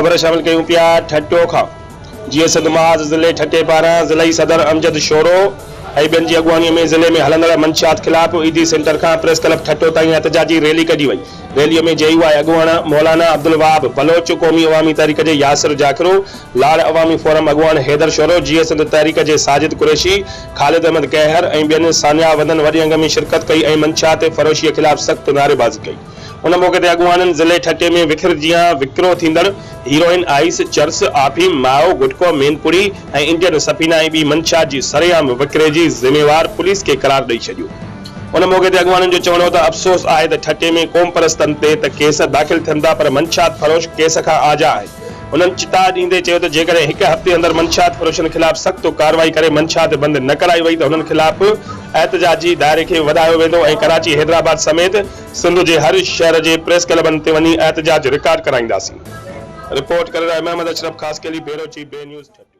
ख़बर शामिल कयूं पिया ठट्टो खां। जीअं सिंध महाज ज़िले ठट्टे पारां ज़िलई सदर अमजद शोरो ऐं ॿियनि जी अॻुवानीअ में ज़िले में हलंदड़ मंशियात ख़िलाफ़ ईदी सेंटर खां प्रेस क्लब ठट्टो ताईं एहतजाजी रैली कढी वई। रैलीअ में JUI अॻुवान मौलाना अब्दुल वहाब बलोच, क़ौमी अवामी तहरीक जे यासिर जाकिरो, लाड़ अवामी फोरम अॻुवान हैदर शोरो, जीअं सिंध तहरीक जे साजिद कुरैशी, ख़ालिद अहमद कहर ऐं ॿियनि सानिया वदन वॾे अंग में शिरकत कई ऐं मंशियात फ़रोशीअ ख़िलाफ़ सख़्त नारेबाज़ी कई। उन मौक़े ते अॻुवाननि ज़िले ठट्टे में विकिरजियां विकिरो थींदड़ हीरोइन, आइस, चर्स, आफीम, माओ, गुटको, मेनपुरी ऐं इंडियन सफ़ीना ऐं ॿी मंशियात जी सरेआम विकिरे जी ज़िम्मेवार पुलिस खे क़रार ॾेई छॾियो। उन मौक़े ते अॻुवाननि जो चवणो त अफ़सोस आहे त ठट्टे में क़ौम परस्तनि ते त केस दाख़िल थियनि था, पर मंशियात फ़रोश केस खां आजा आहे। उन्हनि चिता ॾींदे चयो त जेकॾहिं हिकु हफ़्ते अंदरि मंशियात फ़रोशनि ख़िलाफ़ सख़्त कार्रवाई करे मंशियात बंदि न कराई वई त हुननि ख़िलाफ़ एहतजाजी दायरे खे वधायो वेंदो ऐं कराची, हैदराबाद समेत सिंध जे हर शहर जे प्रेस क्लबनि ते वञी एहतजाज रिकॉर्ड कराईंदासीं। रिपोर्ट करे रहा है मोहम्मद अशरफ, खास के लिए ब्यूरो चीफ बे न्यूज़।